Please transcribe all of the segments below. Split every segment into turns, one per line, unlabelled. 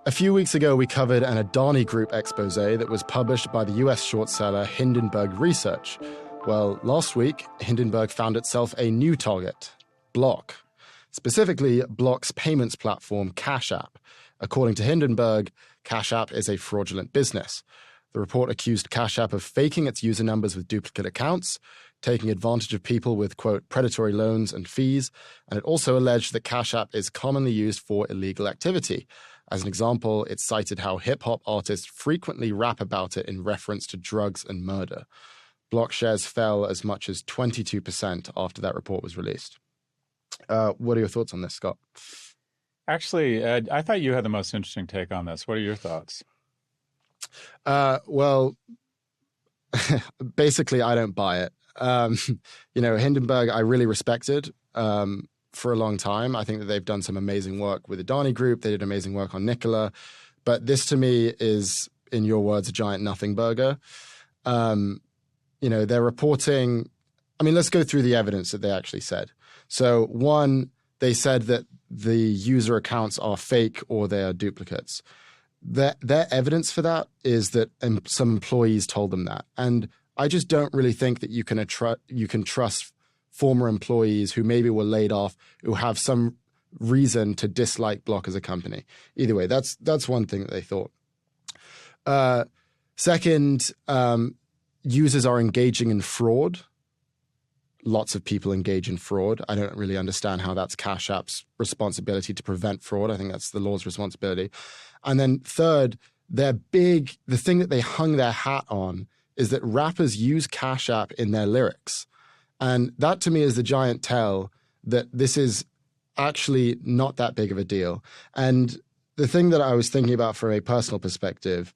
A few weeks ago, we covered an Adani Group expose that was published by the US short seller Hindenburg Research. Well, last week, Hindenburg found itself a new target, Block. Specifically, Block's payments platform, CashApp. According to Hindenburg, CashApp is a fraudulent business. The report accused CashApp of faking its user numbers with duplicate accounts, taking advantage of people with, quote, predatory loans and fees, and it also alleged that CashApp is commonly used for illegal activity. As an example, it cited how hip-hop artists frequently rap about it in reference to drugs and murder. Block shares fell as much as 22% after that report was released. What are your thoughts on this, Scott?
Actually, Ed, I thought you had the most interesting take on this. What are your thoughts?
Well, basically, I don't buy it. Hindenburg, I really respected for a long time. I think that they've done some amazing work with the Adani Group. They did amazing work on Nikola. But this, to me, is, in your words, a giant nothing burger. They're reporting... let's go through the evidence that they actually said. So, one, they said that the user accounts are fake or they are duplicates. Their evidence for that is that some employees told them that. And I just don't really think that you can trust former employees who maybe were laid off, who have some reason to dislike Block as a company. Either way, that's one thing that they thought. Second, users are engaging in fraud. Lots of people engage in fraud. I don't really understand how that's Cash App's responsibility to prevent fraud. I think that's the law's responsibility. And then third, the thing that they hung their hat on is that rappers use Cash App in their lyrics. And that to me is the giant tell that this is actually not that big of a deal. And the thing that I was thinking about from a personal perspective,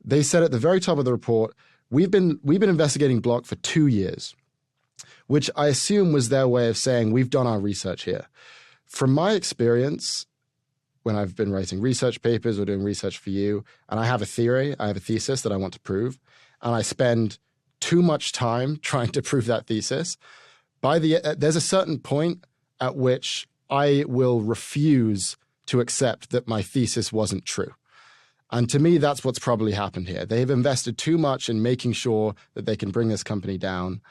they said at the very top of the report, we've been investigating Block for 2 years, which I assume was their way of saying we've done our research here. From my experience, when I've been writing research papers or doing research for you, and I have a thesis that I want to prove, and I spend too much time trying to prove that thesis, there's a certain point at which I will refuse to accept that my thesis wasn't true. And to me, that's what's probably happened here. They've invested too much in making sure that they can bring this company down.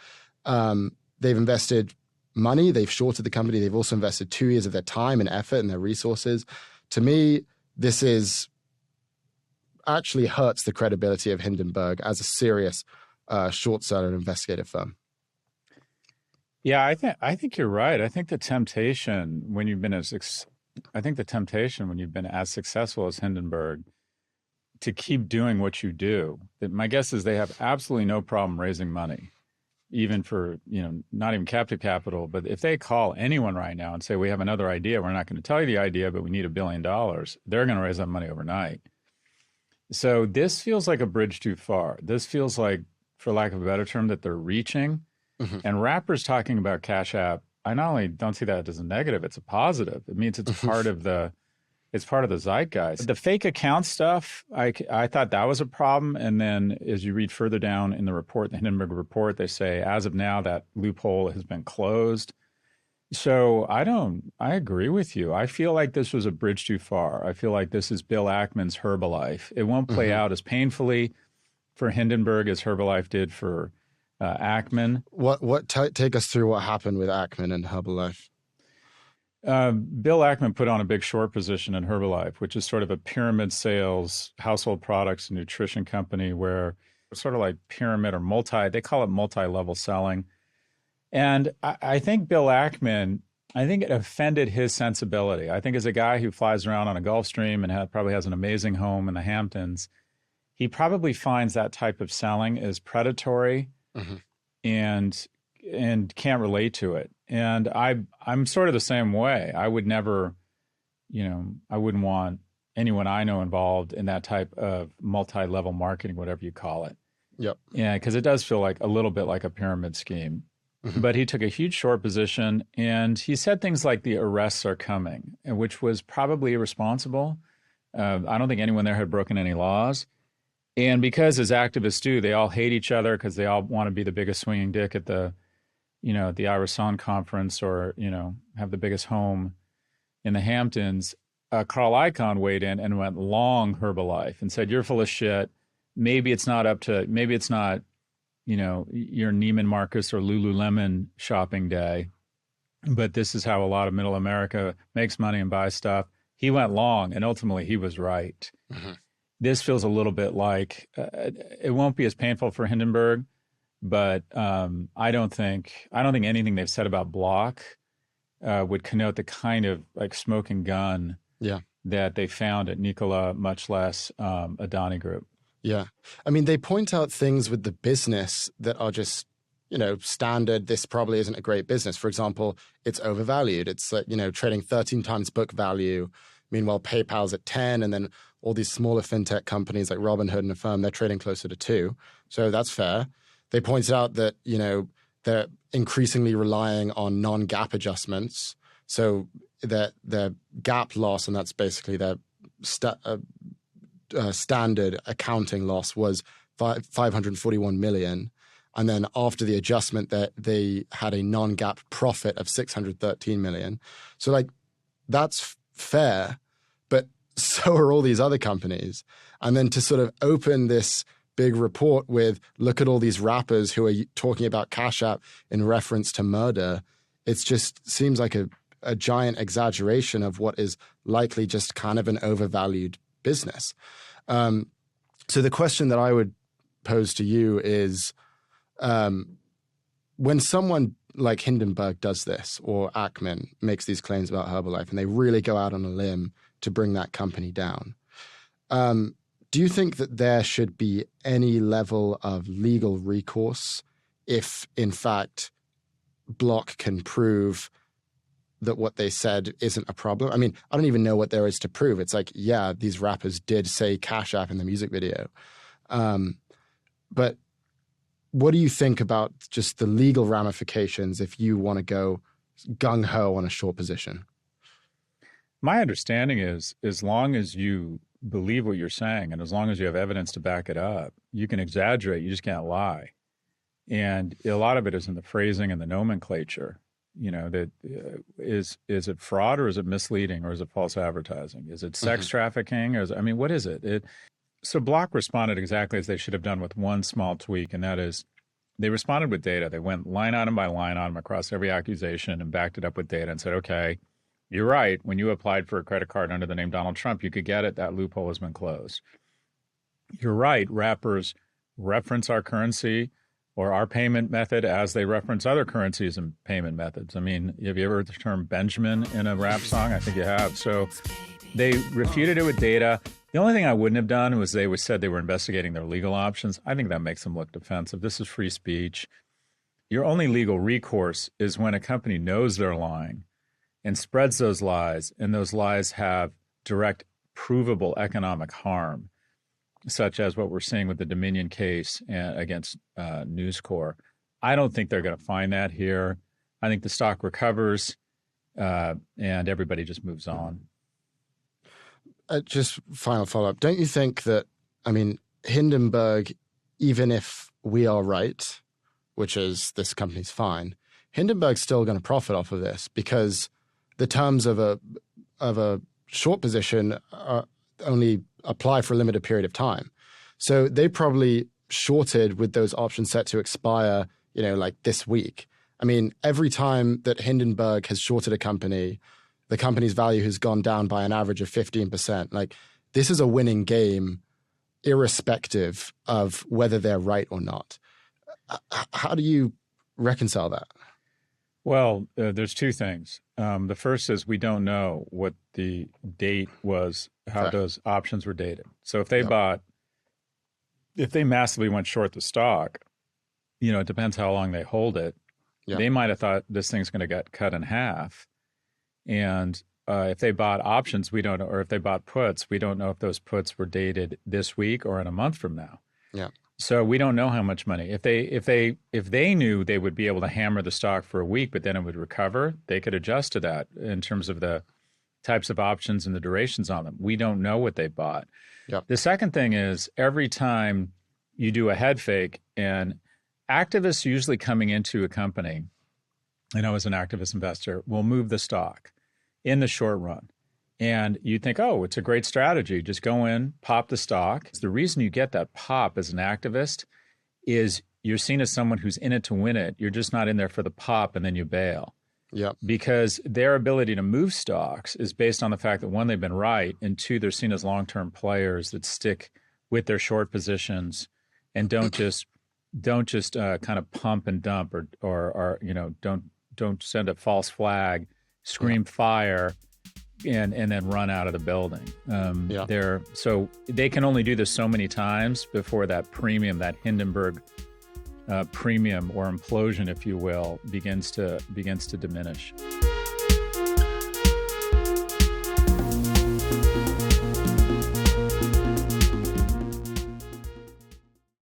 They've invested money. They've shorted the company. They've also invested 2 years of their time and effort and their resources. To me, this actually hurts the credibility of Hindenburg as a serious short seller and investigative firm.
Yeah, I think you're right. I think the temptation when you've been as successful as Hindenburg to keep doing what you do. My guess is they have absolutely no problem raising money, even for not even captive capital. But if they call anyone right now and say we have another idea, we're not going to tell you the idea, but we need $1 billion, they're going to raise that money overnight. So this feels like a bridge too far. This feels like, for lack of a better term, that they're reaching. Mm-hmm. And rappers talking about Cash App, I not only don't see that as a negative, it's a positive. It means it's part of the zeitgeist. The fake account stuff, I thought that was a problem. And then as you read further down in the report, the Hindenburg Report, they say, as of now, that loophole has been closed. So I agree with you. I feel like this was a bridge too far. I feel like this is Bill Ackman's Herbalife. It won't play out as painfully for Hindenburg as Herbalife did for Ackman.
Take us through what happened with Ackman and Herbalife.
Bill Ackman put on a big short position in Herbalife, which is sort of a pyramid sales, household products, and nutrition company where it's sort of like pyramid or they call it multi-level selling. And I think Bill Ackman, it offended his sensibility. I think as a guy who flies around on a Gulfstream and probably has an amazing home in the Hamptons, he probably finds that type of selling as predatory and can't relate to it. And I'm sort of the same way. I would never, I wouldn't want anyone I know involved in that type of multi-level marketing, whatever you call it.
Yep.
Yeah, because it does feel like a little bit like a pyramid scheme. But he took a huge short position, and he said things like the arrests are coming, which was probably irresponsible. I don't think anyone there had broken any laws. And because, as activists do, they all hate each other because they all want to be the biggest swinging dick at the Ira Song conference or, have the biggest home in the Hamptons. Carl Icahn weighed in and went long Herbalife and said, "You're full of shit. Maybe it's not your Neiman Marcus or Lululemon shopping day, but this is how a lot of middle America makes money and buys stuff." He went long, and ultimately he was right. Mm-hmm. This feels a little bit like it won't be as painful for Hindenburg, but I don't think anything they've said about Block would connote the kind of like smoking gun that they found at Nikola, much less Adani Group.
Yeah. I mean, they point out things with the business that are just, standard. This probably isn't a great business. For example, it's overvalued. It's trading 13 times book value. Meanwhile, PayPal's at 10, and then all these smaller fintech companies like Robinhood and Affirm, they're trading closer to 2. So that's fair. They pointed out that, they're increasingly relying on non-GAAP adjustments. So their GAAP loss, and that's basically their standard accounting loss, was $541 million. And then after the adjustment, they had a non-GAAP profit of $613 million. So that's fair, but so are all these other companies. And then to sort of open this big report with, look at all these rappers who are talking about CashApp in reference to murder, it just seems like a giant exaggeration of what is likely just kind of an overvalued business. So the question that I would pose to you is, when someone like Hindenburg does this, or Ackman makes these claims about Herbalife, and they really go out on a limb to bring that company down, do you think that there should be any level of legal recourse if, in fact, Block can prove that what they said isn't a problem? I mean, I don't even know what there is to prove. It's like, yeah, these rappers did say Cash App in the music video. But what do you think about just the legal ramifications if you want to go gung-ho on a short position?
My understanding is, as long as you believe what you're saying and as long as you have evidence to back it up, you can exaggerate, you just can't lie. And a lot of it is in the phrasing and the nomenclature. That is it fraud, or is it misleading, or is it false advertising? Is it sex trafficking? Or what is it? So Block responded exactly as they should have done, with one small tweak, and that is they responded with data. They went line item by line item across every accusation and backed it up with data and said, okay, you're right. When you applied for a credit card under the name Donald Trump, you could get it. That loophole has been closed. You're right. Rappers reference our currency or our payment method as they reference other currencies and payment methods. I mean, have you ever heard the term Benjamin in a rap song? I think you have. So they refuted it with data. The only thing I wouldn't have done was they said they were investigating their legal options. I think that makes them look defensive. This is free speech. Your only legal recourse is when a company knows they're lying and spreads those lies, and those lies have direct, provable economic harm, such as what we're seeing with the Dominion case against News Corp. I don't think they're going to find that here. I think the stock recovers and everybody just moves on.
Just final follow-up. Don't you think that, Hindenburg, even if we are right, which is this company's fine, Hindenburg's still going to profit off of this, because the terms of a short position only apply for a limited period of time. So they probably shorted with those options set to expire, this week. Every time that Hindenburg has shorted a company, the company's value has gone down by an average of 15%. This is a winning game, irrespective of whether they're right or not. How do you reconcile that?
Well, there's two things. The first is we don't know what the date was, how those options were dated. So if they if they massively went short the stock, it depends how long they hold it. Yeah. They might have thought this thing's going to get cut in half. And if they bought options, we don't know, or if they bought puts, we don't know if those puts were dated this week or in a month from now.
Yeah.
So we don't know how much money. If they knew they would be able to hammer the stock for a week, but then it would recover, they could adjust to that in terms of the types of options and the durations on them. We don't know what they bought.
Yep.
The second thing is, every time you do a head fake, and activists usually coming into a company, I know as an activist investor, will move the stock in the short run. And you think, oh, it's a great strategy. Just go in, pop the stock. The reason you get that pop as an activist is you're seen as someone who's in it to win it. You're just not in there for the pop and then you bail.
Yeah.
Because their ability to move stocks is based on the fact that, one, they've been right, and two, they're seen as long-term players that stick with their short positions and don't just kind of pump and dump or don't send a false flag, scream fire, and then run out of the building. So they can only do this so many times before that premium, that Hindenburg premium or implosion, if you will, begins to diminish.